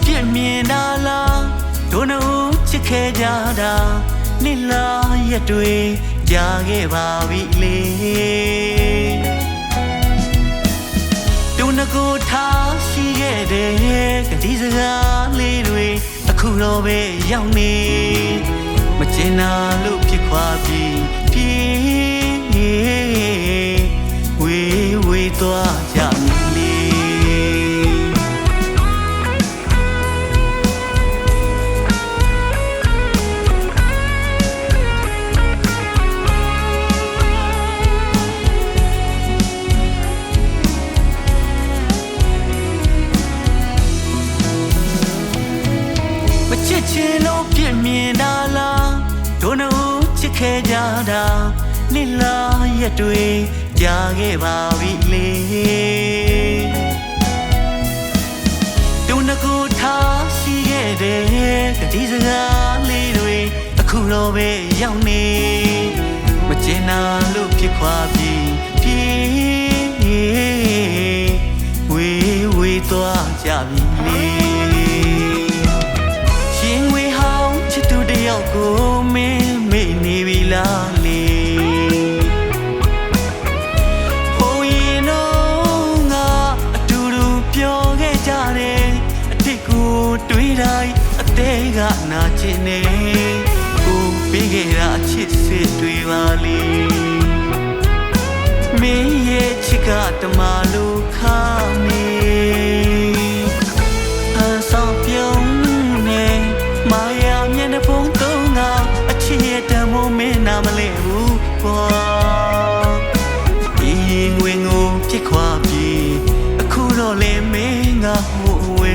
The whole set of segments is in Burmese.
ပြည့်မြင်တာလားတို့နှုတ်ချစ်ခဲ့ကြတာနှစ်လားရက်တွေကြာခဲ့ပါပြီလေတို့နှကိုထားရှိခဲ့တဲ့ကတိစကားလေးတွေအခုတော့ပဲရောက်နေမကျင်နာလို့ဖြစ်ခွာပြီးပြေးဝေးသွားကြပြီချစ်ချင်လို့ပြည့်မြင်တာလားတို့နှုတ်ချစ်ခဲ့ကြတာနှစ်လားရက်တွေကြာခဲ့ပါပြီလေတို့နှကိုထားရှိခဲ့တဲ့ကတိစကားလေးတွေအခုတော့ပဲရောက်နေမကျင်နာလို့ဖြစ်ခွာပြီးပြေးဝေးသွားကြပြီလေကိုမင်းမေ့နေပြီလားလေဟိုရင်တော့ငါအတူတူပြောခဲ့ကြတယ်အတိတ်ကိုတွေးတိုင်းအသေးကနာကျင်နေကိုပေးခဲ့တာအချစ်စစ်တွေပါလေမင်းရဲ့ချစ်ကတမလို့ခါနေအဆောင်ပြုံးနေမာယာမျက်နှာဖုံးချစ်ရဲ့တမိုးမင်းနာမလဲဘူးပေါ့ဒီငွေငိုဖြစ်ခွာပြီးအခုတော့လေမင်းငါဟိုဝဲ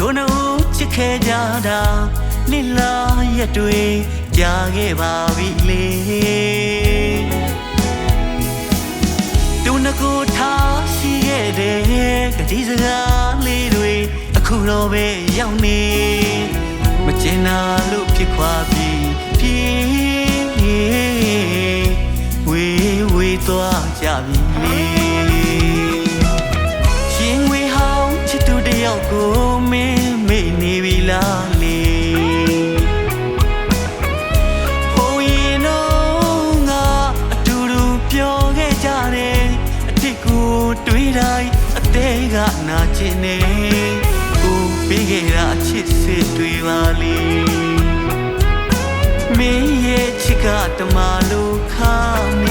တို့နှုတ်ချစ်ခဲ့ကြတာနှစ်လားရက်တွေကြာခဲ့ပါပြီလေတို့နှကိုထားရှိခဲ့တဲ့ကတိစကားလေးတွေအခုတော့ပဲရောက်နေမကျင်နာလို့ဖြစ်ခွာပြီးပြေးဝေးသွားကြပြီလေရှင်ဝေးဟောင်းချစ်သူတယောက်ကိုမင်းမေ့နေပြီလားလေဟိုရင်တော့ငါအတူတူပြောခဲ့ကြတယ်အတိတ်ကိုတွေးတိုင်းအသေးကနာကျင်နေကိုပေးခဲ့တာအချစ်စစ်တွေပါလေမင်းရဲ့ချစ်ကတမလို့ခါနေ